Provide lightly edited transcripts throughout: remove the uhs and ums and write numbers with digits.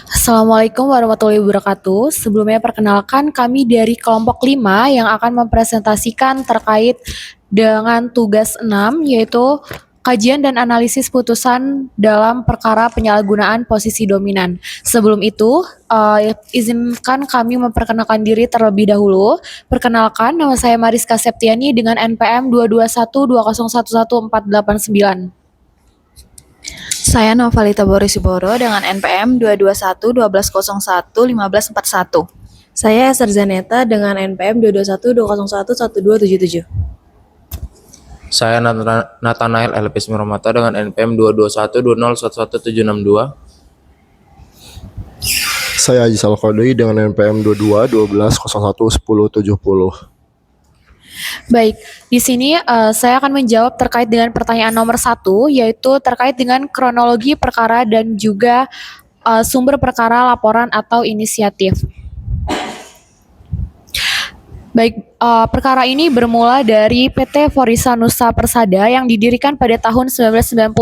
Assalamualaikum warahmatullahi wabarakatuh. Sebelumnya perkenalkan kami dari kelompok 5 yang akan mempresentasikan terkait dengan tugas 6 yaitu kajian dan analisis putusan dalam perkara penyalahgunaan posisi dominan. Sebelum itu, izinkan kami memperkenalkan diri terlebih dahulu. Perkenalkan, nama saya Mariska Septiani dengan NPM 22120111489. Saya Novalita Borisiboro dengan NPM 221 1201 1541. Saya Serzaneta dengan NPM 221 201 12777. Saya Nathanael Elpis Miromata dengan NPM 221 20111762. Saya Haji Salkodoi dengan NPM 22 12 01 10 70. Baik, di sini saya akan menjawab terkait dengan pertanyaan nomor 1, yaitu terkait dengan kronologi perkara dan juga sumber perkara, laporan, atau inisiatif. Baik, perkara ini bermula dari PT Forisa Nusa Persada yang didirikan pada tahun 1995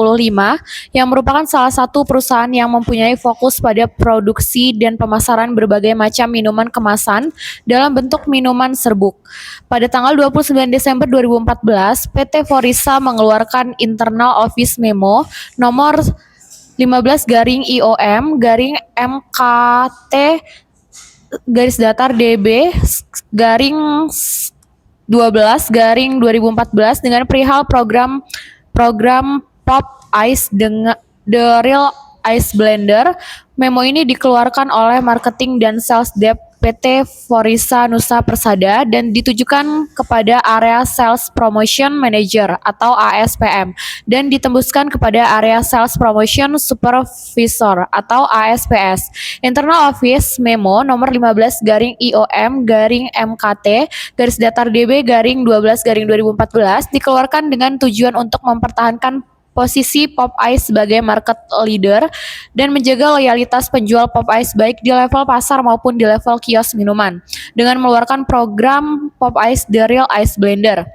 yang merupakan salah satu perusahaan yang mempunyai fokus pada produksi dan pemasaran berbagai macam minuman kemasan dalam bentuk minuman serbuk. Pada tanggal 29 Desember 2014, PT Forisa mengeluarkan Internal Office Memo nomor 15/IOM MKT garis datar DB garing 12/2014 dengan perihal program Pop Ice dengan The Real Ice Blender. Memo ini dikeluarkan oleh Marketing dan Sales Dep PT Forisa Nusa Persada dan ditujukan kepada area Sales Promotion Manager atau ASPM dan ditembuskan kepada area Sales Promotion Supervisor atau ASPS. Internal Office Memo nomor 15/IOM-MKT garis datar DB garing 12/2014 dikeluarkan dengan tujuan untuk mempertahankan posisi Pop Ice sebagai market leader dan menjaga loyalitas penjual Pop Ice baik di level pasar maupun di level kios minuman dengan mengeluarkan program Pop Ice The Real Ice Blender.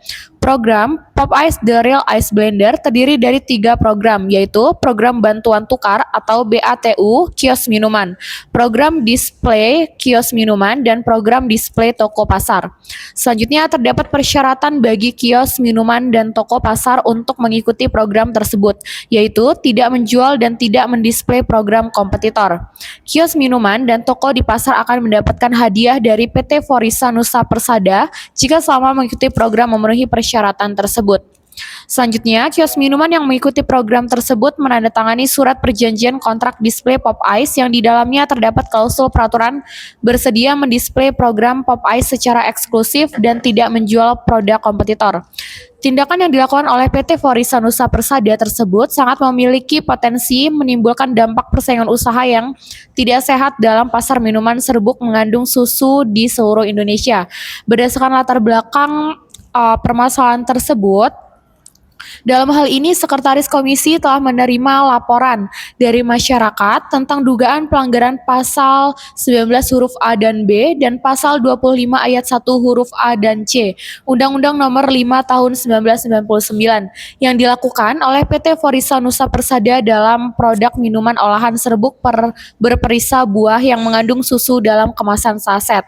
Program Pop Ice The Real Ice Blender terdiri dari 3 program, yaitu program bantuan tukar atau BATU kios minuman, program display kios minuman, dan program display toko pasar. Selanjutnya terdapat persyaratan bagi kios minuman dan toko pasar untuk mengikuti program tersebut, yaitu tidak menjual dan tidak mendisplay program kompetitor. Kios minuman dan toko di pasar akan mendapatkan hadiah dari PT Forisa Nusa Persada jika selama mengikuti program memenuhi persyaratan tersebut. Selanjutnya, kios minuman yang mengikuti program tersebut menandatangani surat perjanjian kontrak display Pop Ice yang di dalamnya terdapat klausul peraturan bersedia mendisplay program Pop Ice secara eksklusif dan tidak menjual produk kompetitor. Tindakan yang dilakukan oleh PT Forisa Nusa Persada tersebut sangat memiliki potensi menimbulkan dampak persaingan usaha yang tidak sehat dalam pasar minuman serbuk mengandung susu di seluruh Indonesia. Berdasarkan latar belakang permasalahan tersebut, dalam hal ini, Sekretaris Komisi telah menerima laporan dari masyarakat tentang dugaan pelanggaran pasal 19 huruf A dan B dan pasal 25 ayat 1 huruf A dan C Undang-Undang Nomor 5 Tahun 1999 yang dilakukan oleh PT Forisa Nusa Persada dalam produk minuman olahan serbuk berperisa buah yang mengandung susu dalam kemasan saset.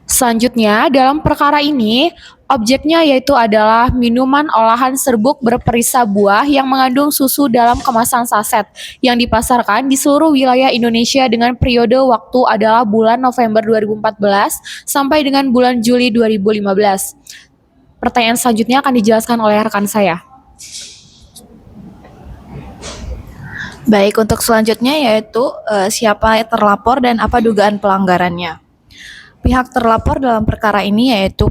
Selanjutnya, dalam perkara ini, objeknya yaitu adalah minuman olahan serbuk berperisa buah yang mengandung susu dalam kemasan saset yang dipasarkan di seluruh wilayah Indonesia dengan periode waktu adalah bulan November 2014 sampai dengan bulan Juli 2015. Pertanyaan selanjutnya akan dijelaskan oleh rekan saya. Baik, untuk selanjutnya yaitu siapa terlapor dan apa dugaan pelanggarannya. Pihak terlapor dalam perkara ini yaitu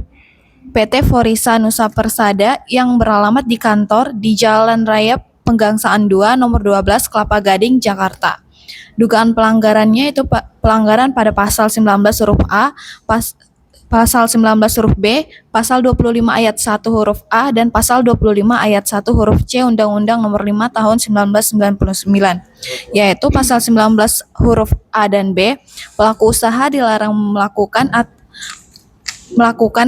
PT Forisa Nusa Persada yang beralamat di kantor di Jalan Raya Penggangsaan 2 nomor 12 Kelapa Gading, Jakarta. Dugaan pelanggarannya itu pelanggaran pada pasal 19 huruf A, pasal 19 huruf B, pasal 25 ayat 1 huruf A, dan pasal 25 ayat 1 huruf C Undang-Undang Nomor 5 Tahun 1999, yaitu pasal 19 huruf A dan B, pelaku usaha dilarang melakukan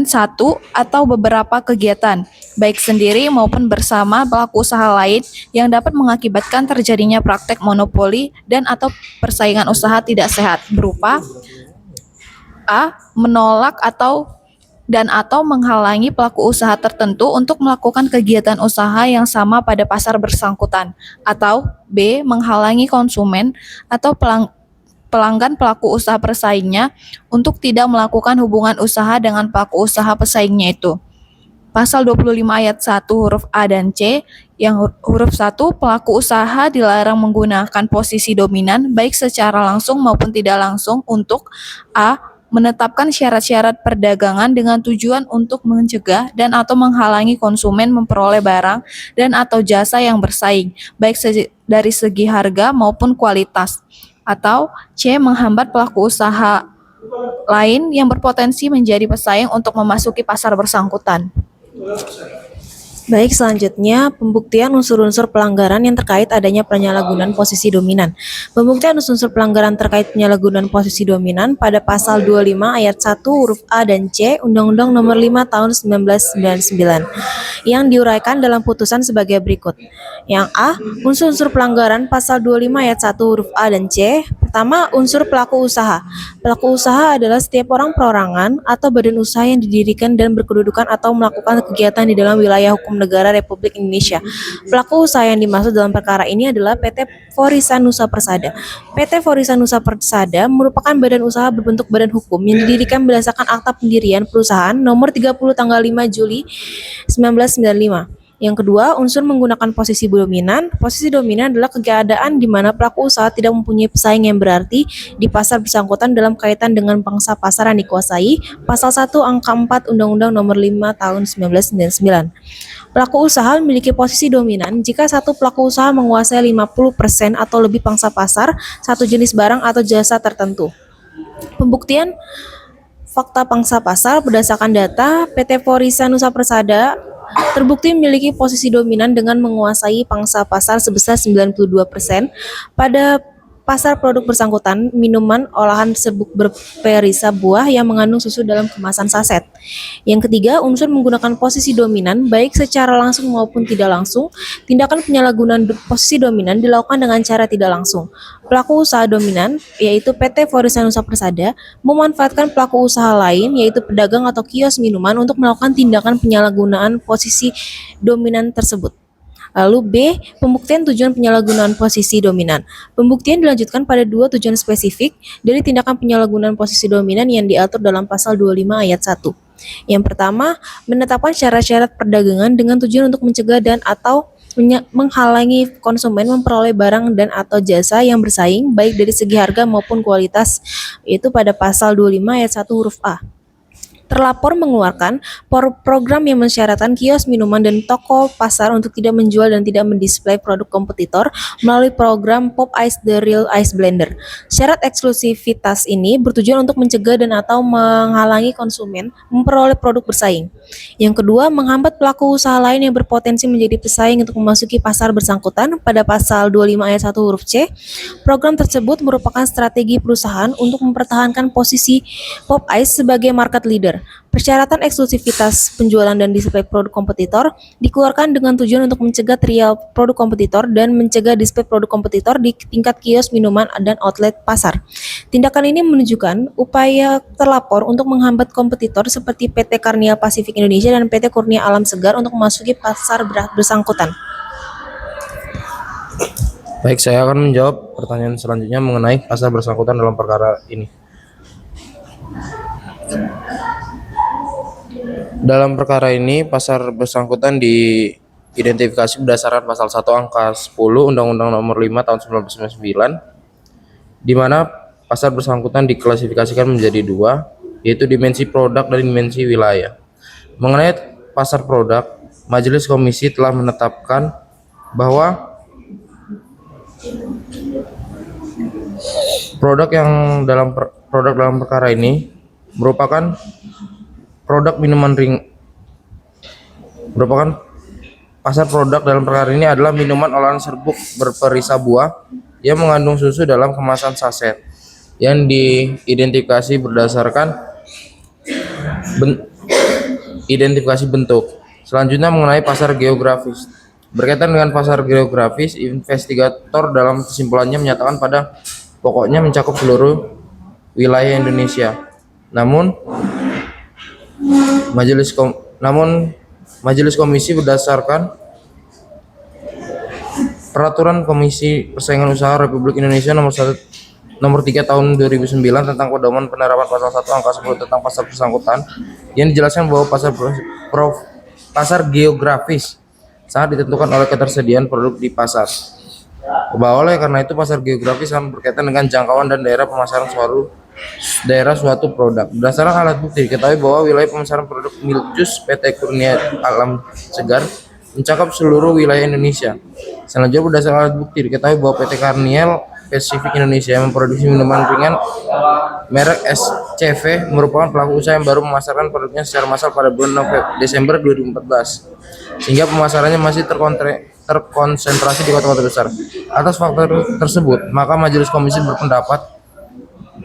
satu atau beberapa kegiatan baik sendiri maupun bersama pelaku usaha lain yang dapat mengakibatkan terjadinya praktek monopoli dan atau persaingan usaha tidak sehat berupa A. Menolak atau menghalangi pelaku usaha tertentu untuk melakukan kegiatan usaha yang sama pada pasar bersangkutan, atau B. Menghalangi konsumen atau pelanggan pelaku usaha pesaingnya untuk tidak melakukan hubungan usaha dengan pelaku usaha pesaingnya itu. Pasal 25 ayat 1 huruf A dan C, yang huruf 1, pelaku usaha dilarang menggunakan posisi dominan baik secara langsung maupun tidak langsung untuk A. Menetapkan syarat-syarat perdagangan dengan tujuan untuk mencegah dan atau menghalangi konsumen memperoleh barang dan atau jasa yang bersaing, baik dari segi harga maupun kualitas. Atau C. Menghambat pelaku usaha lain yang berpotensi menjadi pesaing untuk memasuki pasar bersangkutan. Baik, selanjutnya pembuktian unsur-unsur pelanggaran yang terkait adanya penyalahgunaan posisi dominan. Pembuktian unsur-unsur pelanggaran terkait penyalahgunaan posisi dominan pada pasal 25 ayat 1 huruf A dan C Undang-Undang Nomor 5 Tahun 1999 yang diuraikan dalam putusan sebagai berikut. Yang A, unsur-unsur pelanggaran pasal 25 ayat 1 huruf A dan C. Pertama, unsur pelaku usaha. Pelaku usaha adalah setiap orang perorangan atau badan usaha yang didirikan dan berkedudukan atau melakukan kegiatan di dalam wilayah hukum negara Republik Indonesia. Pelaku usaha yang dimaksud dalam perkara ini adalah PT Forisa Nusa Persada. PT Forisa Nusa Persada merupakan badan usaha berbentuk badan hukum yang didirikan berdasarkan Akta Pendirian Perusahaan Nomor 30 tanggal 5 Juli 1995. Yang kedua, unsur menggunakan posisi dominan. Posisi dominan adalah keadaan di mana pelaku usaha tidak mempunyai pesaing yang berarti di pasar bersangkutan dalam kaitan dengan pangsa pasar yang dikuasai. Pasal 1 angka 4 Undang-Undang Nomor 5 Tahun 1999. Pelaku usaha memiliki posisi dominan jika satu pelaku usaha menguasai 50% atau lebih pangsa pasar, satu jenis barang atau jasa tertentu. Pembuktian fakta pangsa pasar berdasarkan data PT Forisa Nusa Persada terbukti memiliki posisi dominan dengan menguasai pangsa pasar sebesar 92% pada pasar produk bersangkutan minuman olahan serbuk berperisa buah yang mengandung susu dalam kemasan saset. Yang ketiga, unsur menggunakan posisi dominan baik secara langsung maupun tidak langsung. Tindakan penyalahgunaan posisi dominan dilakukan dengan cara tidak langsung. Pelaku usaha dominan, yaitu PT Forisa Nusa Persada, memanfaatkan pelaku usaha lain, yaitu pedagang atau kios minuman untuk melakukan tindakan penyalahgunaan posisi dominan tersebut. Lalu B, pembuktian tujuan penyalahgunaan posisi dominan. Pembuktian dilanjutkan pada dua tujuan spesifik dari tindakan penyalahgunaan posisi dominan yang diatur dalam pasal 25 ayat 1. Yang pertama, menetapkan syarat-syarat perdagangan dengan tujuan untuk mencegah dan atau menghalangi konsumen memperoleh barang dan atau jasa yang bersaing baik dari segi harga maupun kualitas, yaitu pada pasal 25 ayat 1 huruf A. Terlapor mengeluarkan program yang mensyaratkan kios minuman dan toko pasar untuk tidak menjual dan tidak mendisplay produk kompetitor melalui program Pop Ice The Real Ice Blender. Syarat eksklusivitas ini bertujuan untuk mencegah dan atau menghalangi konsumen memperoleh produk bersaing. Yang kedua, menghambat pelaku usaha lain yang berpotensi menjadi pesaing untuk memasuki pasar bersangkutan pada pasal 25 ayat 1 huruf C. Program tersebut merupakan strategi perusahaan untuk mempertahankan posisi Pop Ice sebagai market leader. Persyaratan eksklusivitas penjualan dan display produk kompetitor dikeluarkan dengan tujuan untuk mencegah trial produk kompetitor dan mencegah display produk kompetitor di tingkat kios minuman dan outlet pasar. Tindakan ini menunjukkan upaya terlapor untuk menghambat kompetitor seperti PT Karnia Pasifik Indonesia dan PT Kurnia Alam Segar untuk memasuki pasar bersangkutan. Baik, saya akan menjawab pertanyaan selanjutnya mengenai pasar bersangkutan dalam perkara ini. Dalam perkara ini, pasar bersangkutan diidentifikasi berdasarkan pasal 1 angka 10 Undang-Undang Nomor 5 Tahun 1999, di mana pasar bersangkutan diklasifikasikan menjadi dua, yaitu dimensi produk dan dimensi wilayah. Mengenai pasar produk, Majelis Komisi telah menetapkan bahwa produk dalam perkara ini merupakan pasar produk dalam perkara ini adalah minuman olahan serbuk berperisa buah yang mengandung susu dalam kemasan saset yang diidentifikasi berdasarkan identifikasi bentuk. Selanjutnya mengenai pasar geografis. Berkaitan dengan pasar geografis, investigator dalam kesimpulannya menyatakan pada pokoknya mencakup seluruh wilayah Indonesia. Namun Majelis Komisi berdasarkan Peraturan Komisi Persaingan Usaha Republik Indonesia nomor 3 tahun 2009 tentang pedoman penerapan pasal 1 angka 10 tentang pasar bersangkutan yang dijelaskan bahwa pasar geografis sangat ditentukan oleh ketersediaan produk di pasar. Oleh karena itu pasar geografis akan berkaitan dengan jangkauan dan daerah pemasaran suatu produk. Berdasarkan alat bukti diketahui bahwa wilayah pemasaran produk Milk Juice PT Kurnia Alam Segar mencakup seluruh wilayah Indonesia. Selanjutnya berdasarkan alat bukti diketahui bahwa PT Karniel Pacific Indonesia yang memproduksi minuman ringan merek SCV merupakan pelaku usaha yang baru memasarkan produknya secara massal pada bulan Desember 2014, sehingga pemasarannya masih terkonsentrasi di kota-kota besar. Atas faktor tersebut, maka Majelis Komisi berpendapat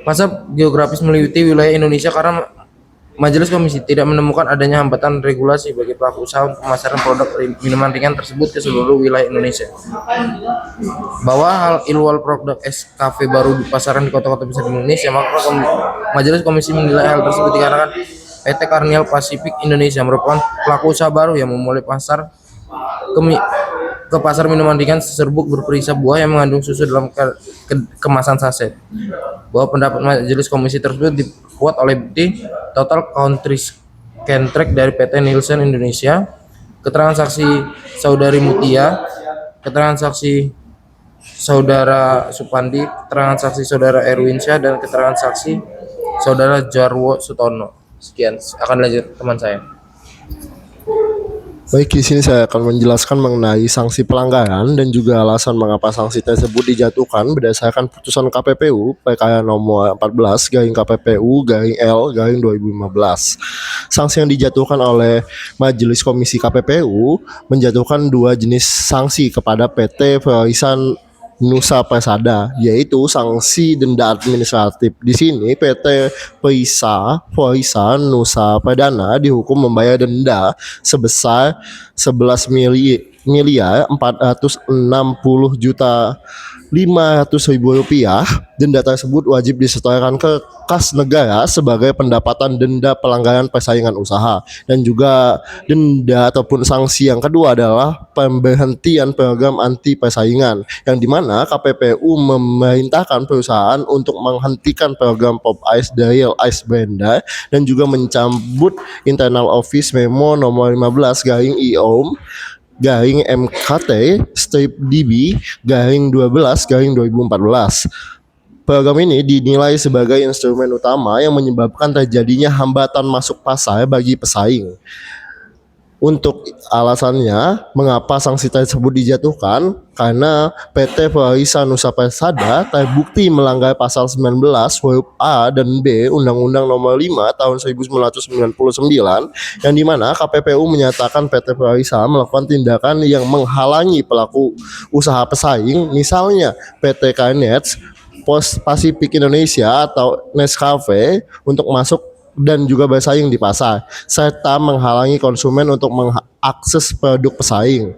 pasar geografis meliputi wilayah Indonesia karena Majelis Komisi tidak menemukan adanya hambatan regulasi bagi pelaku usaha untuk pemasaran produk minuman ringan tersebut ke seluruh wilayah Indonesia. Bahwa hal ihwal produk SKV baru di pasaran di kota-kota besar di Indonesia, maka Majelis Komisi menilai hal tersebut dikarenakan PT Karniel Pacific Indonesia merupakan pelaku usaha baru yang memulai ke pasar minuman ringan serbuk berperisa buah yang mengandung susu dalam kemasan saset. Bahwa pendapat Majelis Komisi tersebut dibuat oleh bukti total country contract dari PT Nielsen Indonesia, keterangan saksi Saudari Mutia, keterangan saksi Saudara Supandi, keterangan saksi Saudara Erwinsyah, dan keterangan saksi Saudara Jarwo Sutono. Sekian, akan lanjut teman saya. Baik, di sini saya akan menjelaskan mengenai sanksi pelanggaran dan juga alasan mengapa sanksi tersebut dijatuhkan berdasarkan putusan KPPU PK nomor 14/KPPU/L/2015. Sanksi yang dijatuhkan oleh Majelis Komisi KPPU menjatuhkan dua jenis sanksi kepada PT Ferisan Nusa Persada, yaitu sanksi denda administratif. Di sini PT Ferisan Nusa Perdana dihukum membayar denda sebesar 11.460.500.000 rupiah. Denda tersebut wajib disetorkan ke kas negara sebagai pendapatan denda pelanggaran persaingan usaha. Dan juga denda ataupun sanksi yang kedua adalah pemberhentian program anti persaingan, yang dimana KPPU memerintahkan perusahaan untuk menghentikan program Pop Ice dari Ice Blender dan juga mencabut internal office memo nomor 15/IOM MKT strip DB /12/2014. Program ini dinilai sebagai instrumen utama yang menyebabkan terjadinya hambatan masuk pasar bagi pesaing. Untuk alasannya, mengapa sanksi tersebut dijatuhkan? Karena PT Ferisan Nusa Persada terbukti melanggar pasal 19 huruf A dan B Undang-Undang Nomor 5 Tahun 1999, yang dimana KPPU menyatakan PT Ferisan melakukan tindakan yang menghalangi pelaku usaha pesaing, misalnya PT Karniel Pacific Indonesia atau Nescafe untuk masuk dan juga bersaing di pasar, serta menghalangi konsumen untuk mengakses produk pesaing.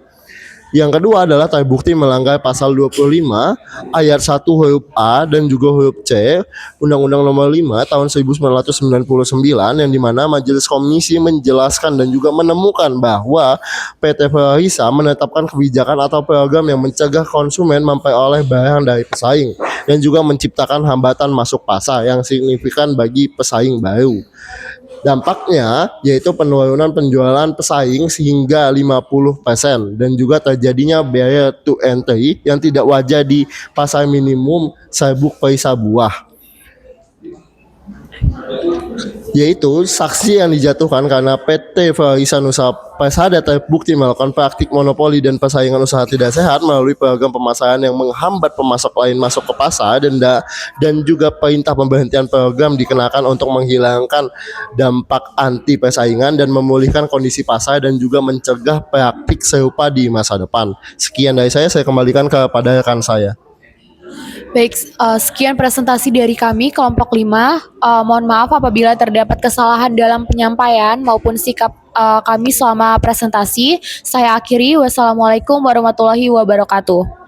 Yang kedua adalah terbukti melanggar pasal 25 ayat 1 huruf A dan juga huruf C Undang-Undang Nomor 5 Tahun 1999, yang dimana Majelis Komisi menjelaskan dan juga menemukan bahwa PT Ferisan menetapkan kebijakan atau program yang mencegah konsumen memperoleh barang dari pesaing dan juga menciptakan hambatan masuk pasar yang signifikan bagi pesaing baru. Dampaknya yaitu penurunan penjualan pesaing sehingga 50% dan juga terjadinya barrier to entry yang tidak wajar di pasar minimum serbuk perisa buah. Yaitu saksi yang dijatuhkan karena PT Ferisan Nusa Persada terbukti melakukan praktik monopoli dan persaingan usaha tidak sehat melalui program pemasaran yang menghambat pemasok lain masuk ke pasar, denda, dan juga perintah pemberhentian program dikenakan untuk menghilangkan dampak anti persaingan dan memulihkan kondisi pasar dan juga mencegah praktik serupa di masa depan. Sekian dari saya kembalikan kepada rekan saya. Baik, sekian presentasi dari kami kelompok 5. Mohon maaf apabila terdapat kesalahan dalam penyampaian maupun sikap kami selama presentasi. Saya akhiri. Wassalamualaikum warahmatullahi wabarakatuh.